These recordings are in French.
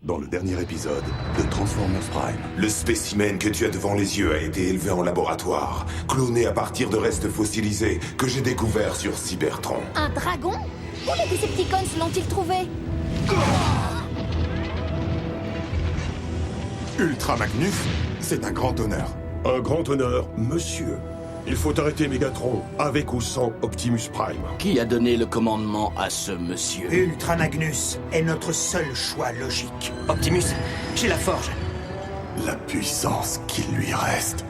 Dans le dernier épisode de Transformers Prime. Le spécimen que tu as devant les yeux a été élevé en laboratoire, cloné à partir de restes fossilisés que j'ai découverts sur Cybertron. Un dragon? Où les Decepticons l'ont-ils trouvé? Ultra Magnus, c'est un grand honneur. Un grand honneur, monsieur. Il faut arrêter Megatron, avec ou sans Optimus Prime. Qui a donné le commandement à ce monsieur? Ultra Magnus est notre seul choix logique. Optimus, j'ai la forge. La puissance qui lui reste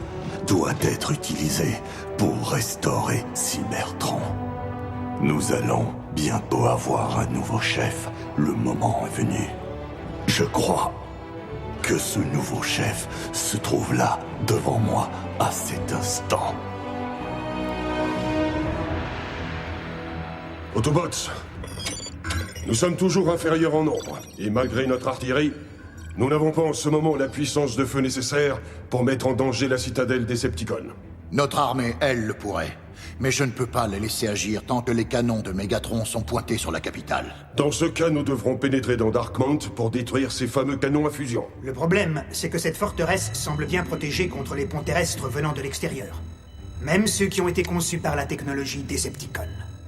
doit être utilisée pour restaurer Cybertron. Nous allons bientôt avoir un nouveau chef. Le moment est venu. Je crois que ce nouveau chef se trouve là, devant moi, à cet instant. Autobots, nous sommes toujours inférieurs en nombre, et malgré notre artillerie, nous n'avons pas en ce moment la puissance de feu nécessaire pour mettre en danger la citadelle Decepticon. Notre armée, elle, le pourrait. Mais je ne peux pas les laisser agir tant que les canons de Megatron sont pointés sur la capitale. Dans ce cas, nous devrons pénétrer dans Darkmount pour détruire ces fameux canons à fusion. Le problème, c'est que cette forteresse semble bien protégée contre les ponts terrestres venant de l'extérieur. Même ceux qui ont été conçus par la technologie Decepticon.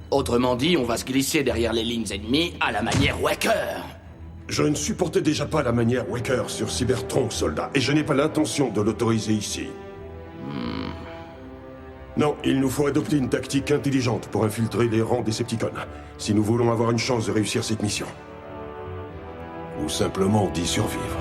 Autrement dit, on va se glisser derrière les lignes ennemies à la manière Waker. Je ne supportais déjà pas la manière Waker sur Cybertron, soldat, et je n'ai pas l'intention de l'autoriser ici. Non, il nous faut adopter une tactique intelligente pour infiltrer les rangs Decepticon, si nous voulons avoir une chance de réussir cette mission. Ou simplement d'y survivre.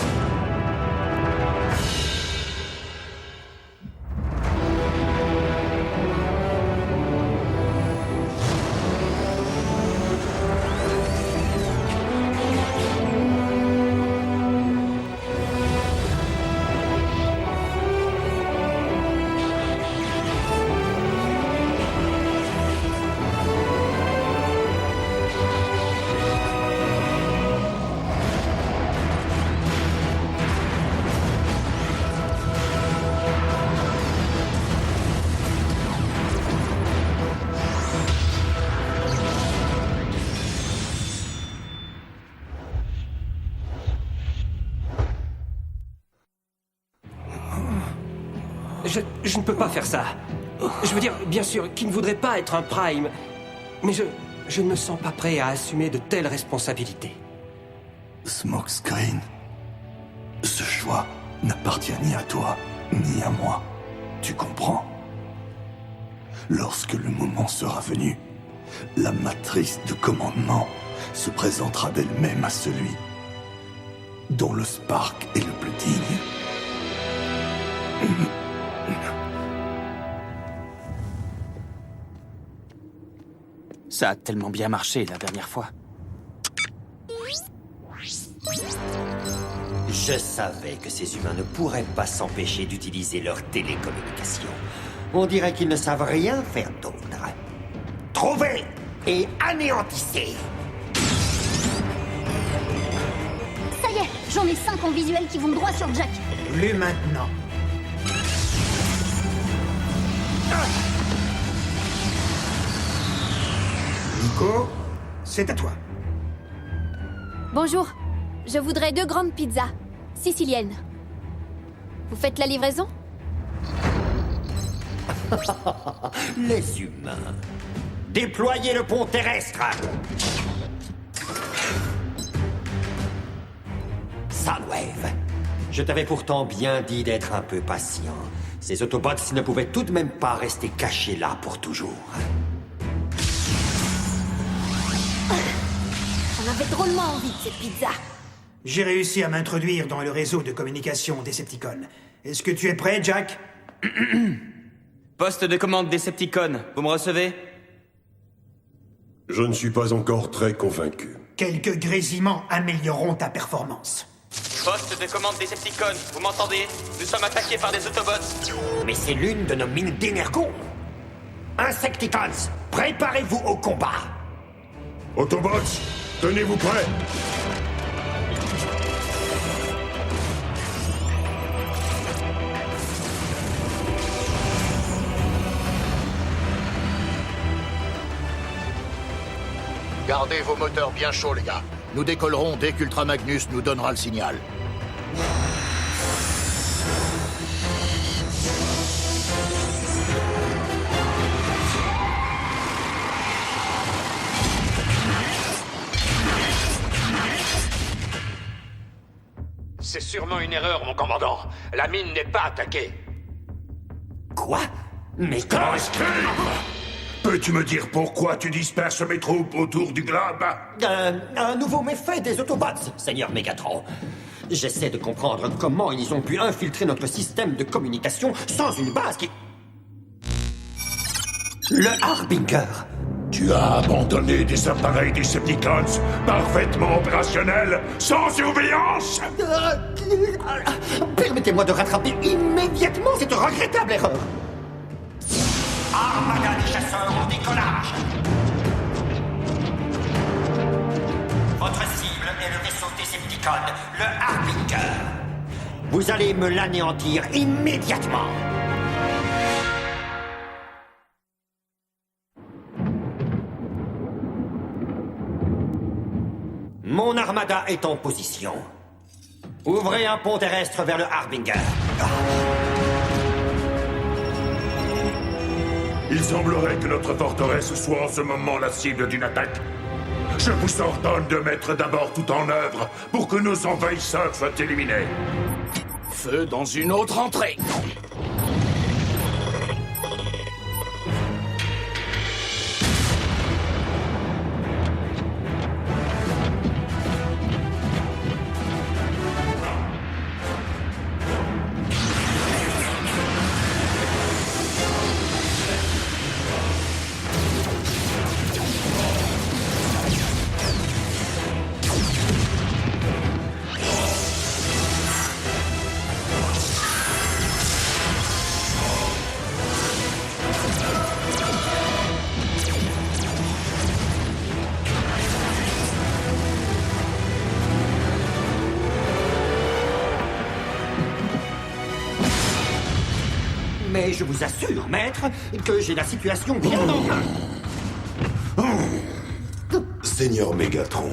Je ne peux pas faire ça. Je veux dire, bien sûr, qui ne voudrait pas être un Prime, mais je ne me sens pas prêt à assumer de telles responsabilités. Smokescreen, ce choix n'appartient ni à toi, ni à moi. Tu comprends? Lorsque le moment sera venu, la matrice de commandement se présentera d'elle-même à celui dont le Spark est le plus digne. Ça a tellement bien marché la dernière fois. Je savais que ces humains ne pourraient pas s'empêcher d'utiliser leur télécommunication. On dirait qu'ils ne savent rien faire d'autre. Trouvez et anéantissez. Ça y est, j'en ai 5 en visuel qui vont droit sur Jack. Plus maintenant. Nico, c'est à toi. Bonjour, je voudrais 2 grandes pizzas, siciliennes. Vous faites la livraison? Les humains. Déployez le pont terrestre. Soundwave. Je t'avais pourtant bien dit d'être un peu patient. Ces Autobots ne pouvaient tout de même pas rester cachés là pour toujours. On avait drôlement envie de cette pizza. J'ai réussi à m'introduire dans le réseau de communication Decepticon. Est-ce que tu es prêt, Jack? Poste de commande Decepticon, vous me recevez? Je ne suis pas encore très convaincu. Quelques grésillements amélioreront ta performance. Poste de commande Decepticon, vous m'entendez? Nous sommes attaqués par des Autobots. Mais c'est l'une de nos mines d'énergon. Insecticons, préparez-vous au combat. Autobots, tenez-vous prêts! Gardez vos moteurs bien chauds, les gars. Nous décollerons dès qu'Ultra Magnus nous donnera le signal. C'est sûrement une erreur, mon commandant. La mine n'est pas attaquée. Quoi? Mais comment est-ce que... Peux-tu me dire pourquoi tu disperses mes troupes autour du globe? Un nouveau méfait des Autobots, Seigneur Megatron. J'essaie de comprendre comment ils ont pu infiltrer notre système de communication sans une base qui... Le Harbinger. Tu as abandonné des appareils Decepticons parfaitement opérationnels, sans surveillance. Permettez-moi de rattraper immédiatement cette regrettable erreur. Armada des chasseurs en décollage. Votre cible est le vaisseau Decepticon, le Harbinger. Vous allez me l'anéantir immédiatement. Mon armada est en position. Ouvrez un pont terrestre vers le Harbinger. Il semblerait que notre forteresse soit en ce moment la cible d'une attaque. Je vous ordonne de mettre d'abord tout en œuvre pour que nos envahisseurs soient éliminés. Feu dans une autre entrée. Mais je vous assure, maître, que j'ai la situation bien en main. Seigneur Megatron,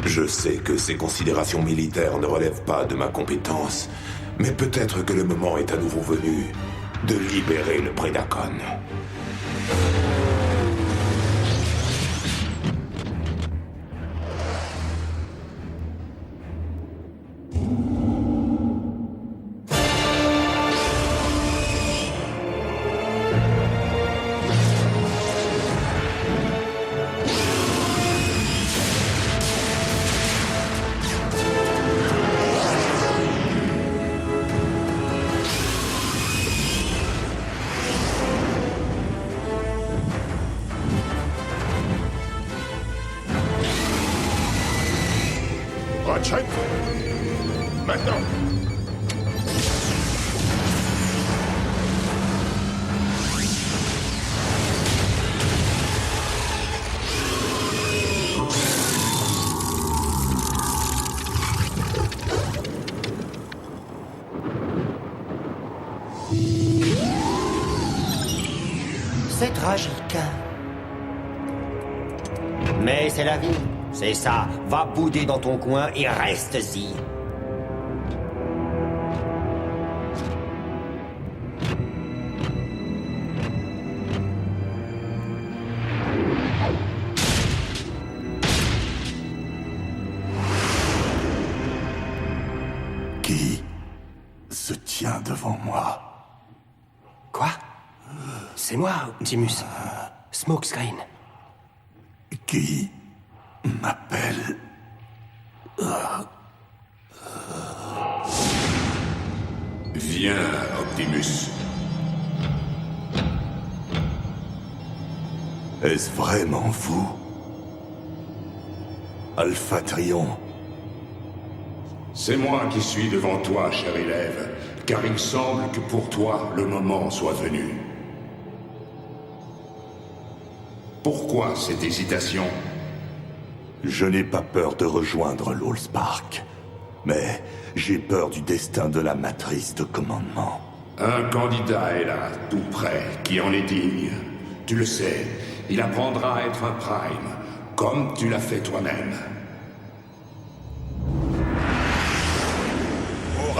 je sais que ces considérations militaires ne relèvent pas de ma compétence, mais peut-être que le moment est à nouveau venu de libérer le Predacon. Ratchet? Maintenant! C'est tragique. Mais c'est la vie. C'est ça. Va bouder dans ton coin et reste-y. Qui se tient devant moi? Quoi? C'est moi, Optimus. Smokescreen. Qui m'appelle? Viens, Optimus. Est-ce vraiment vous? Alpha Trion? C'est moi qui suis devant toi, cher élève, car il semble que pour toi, le moment soit venu. Pourquoi cette hésitation? Je n'ai pas peur de rejoindre l'Allspark, mais j'ai peur du destin de la matrice de commandement. Un candidat est là, tout près, qui en est digne. Tu le sais, il apprendra à être un Prime, comme tu l'as fait toi-même.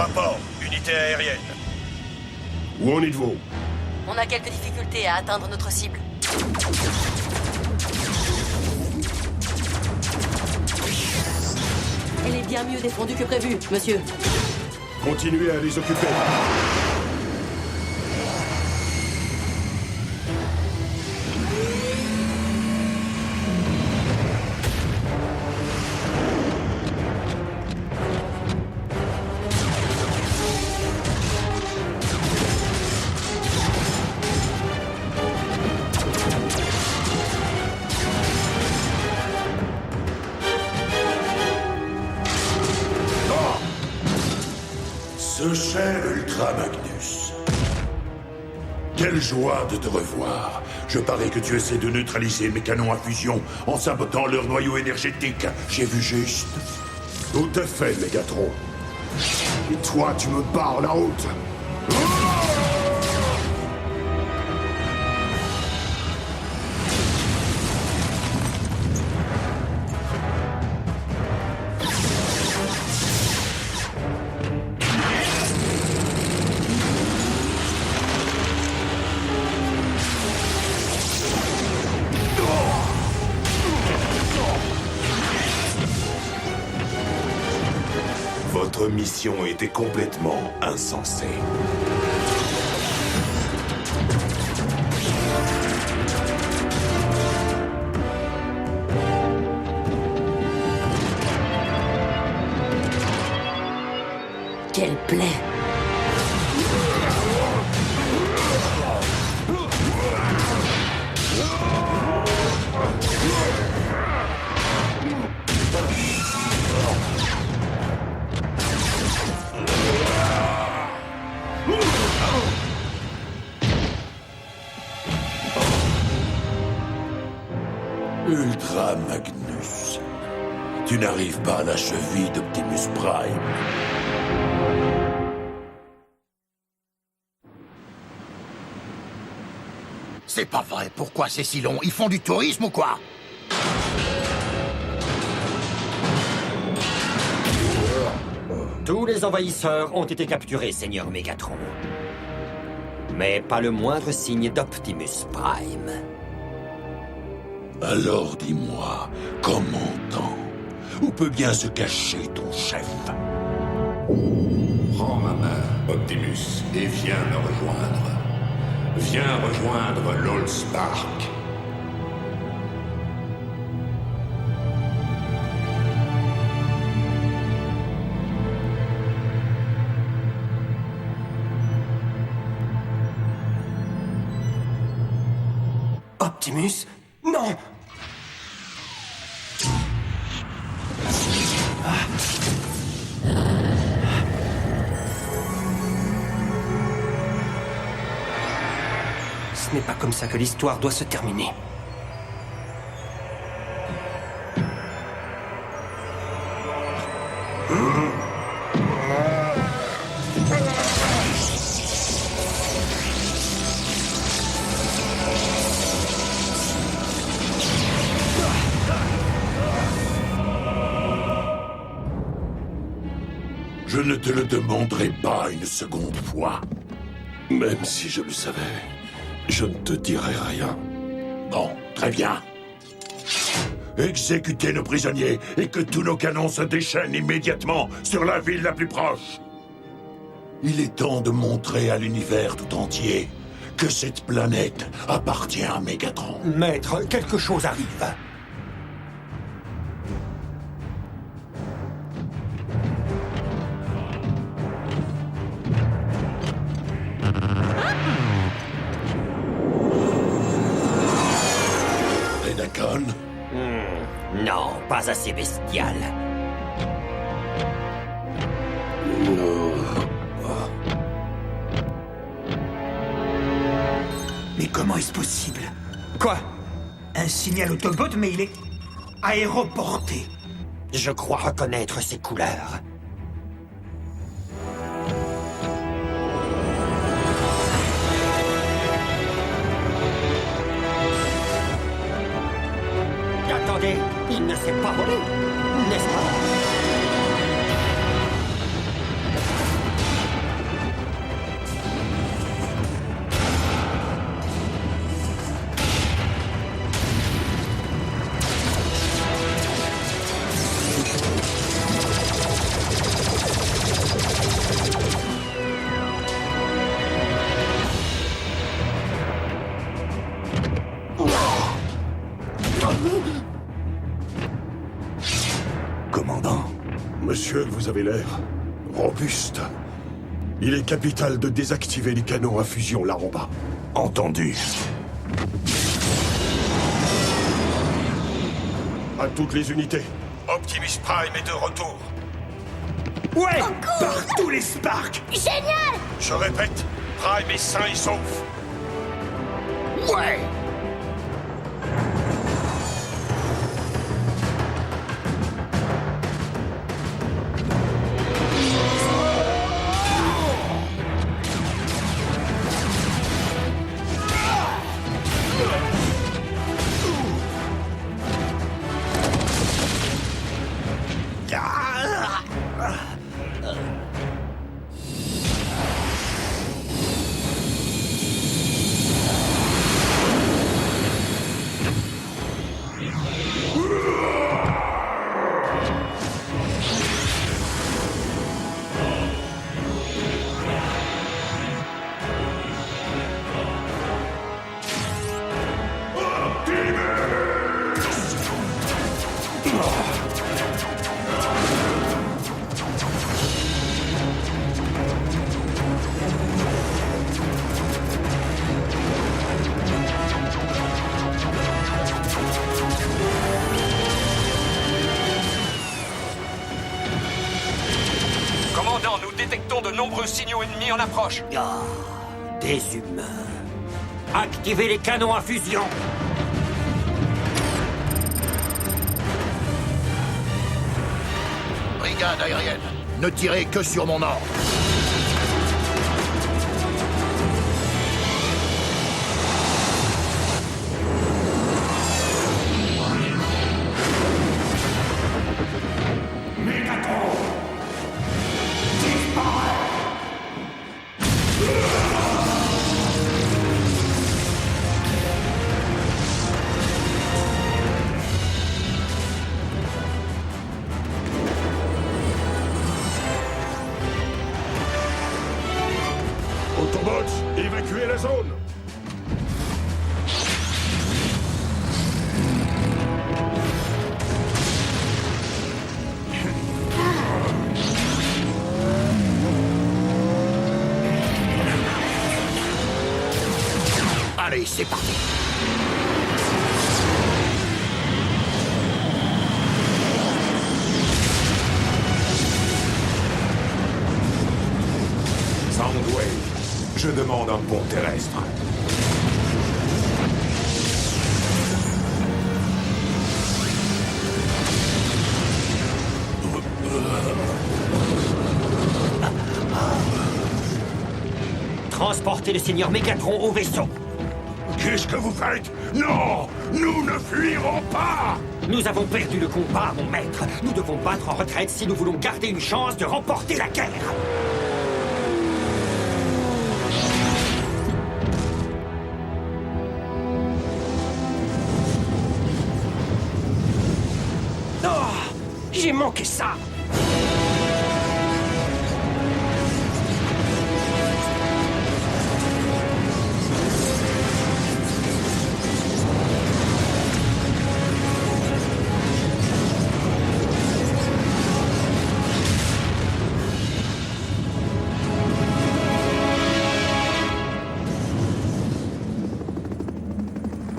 Rapport, unité aérienne. Où en êtes-vous? On a quelques difficultés à atteindre notre cible. Elle est bien mieux défendue que prévu, monsieur. Continuez à les occuper. Ce cher Ultra Magnus. Quelle joie de te revoir. Je parie que tu essaies de neutraliser mes canons à fusion en sabotant leur noyau énergétique. J'ai vu juste. Tout à fait, Mégatron. Et toi, tu me barres la route. Votre mission était complètement insensée. Quelle plaie! Ultra Magnus. Tu n'arrives pas à la cheville d'Optimus Prime. C'est pas vrai, pourquoi c'est si long? Ils font du tourisme ou quoi? Tous les envahisseurs ont été capturés, Seigneur Mégatron. Mais pas le moindre signe d'Optimus Prime. Alors dis-moi, commandant, où peut bien se cacher ton chef? Prends ma main, Optimus, et viens me rejoindre. Viens rejoindre l'Allspark. Optimus? Non! Ce n'est pas comme ça que l'histoire doit se terminer. Je ne te le demanderai pas une seconde fois. Même si je le savais, je ne te dirai rien. Bon, très bien. Exécutez nos prisonniers et que tous nos canons se déchaînent immédiatement sur la ville la plus proche. Il est temps de montrer à l'univers tout entier que cette planète appartient à Mégatron. Maître, quelque chose arrive. Predacon? Non, pas assez bestial. Mais comment est-ce possible? Quoi? Un signal Autobot, mais il est aéroporté. Je crois reconnaître ses couleurs. Attendez, il ne s'est pas volé, n'est-ce pas? Monsieur, vous avez l'air robuste. Il est capital de désactiver les canons à fusion là en bas. Entendu. À toutes les unités, Optimus Prime est de retour. Ouais! Par tous les Sparks! Génial! Je répète, Prime est sain et sauf. Ouais! Commandant, nous détectons de nombreux signaux ennemis en approche. Ah, des humains. Activez les canons à fusion. Brigade aérienne, ne tirez que sur mon ordre. Autobots, évacuez la zone. Allez, c'est parti. Soundwave, je demande un pont terrestre. Transportez le seigneur Mégatron au vaisseau. Qu'est-ce que vous faites? Non! Nous ne fuirons pas! Nous avons perdu le combat, mon maître. Nous devons battre en retraite si nous voulons garder une chance de remporter la guerre. Oh, j'ai manqué ça.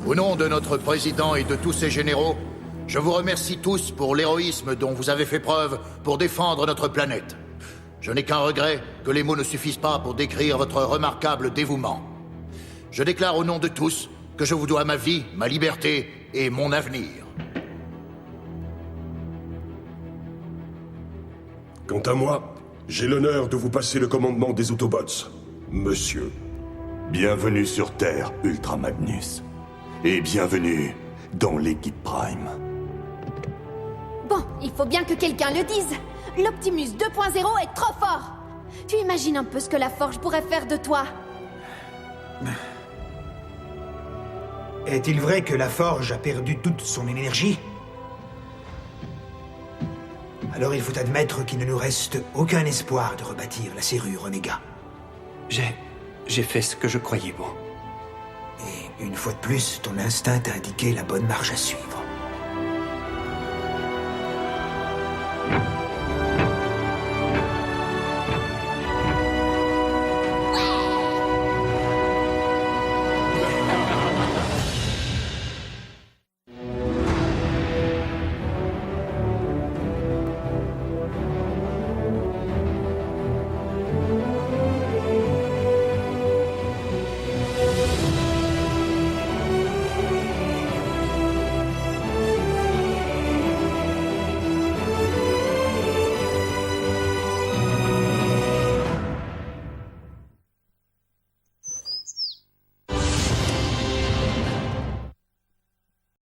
Au nom de notre président et de tous ses généraux, je vous remercie tous pour l'héroïsme dont vous avez fait preuve pour défendre notre planète. Je n'ai qu'un regret, que les mots ne suffisent pas pour décrire votre remarquable dévouement. Je déclare au nom de tous que je vous dois ma vie, ma liberté et mon avenir. Quant à moi, j'ai l'honneur de vous passer le commandement des Autobots, monsieur. Bienvenue sur Terre, Ultra Magnus. Et bienvenue dans l'équipe Prime. Bon, il faut bien que quelqu'un le dise. L'Optimus 2.0 est trop fort. Tu imagines un peu ce que la Forge pourrait faire de toi? Est-il vrai que la Forge a perdu toute son énergie? Alors il faut admettre qu'il ne nous reste aucun espoir de rebâtir la serrure Omega. J'ai fait ce que je croyais bon. Et une fois de plus, ton instinct t'a indiqué la bonne marche à suivre.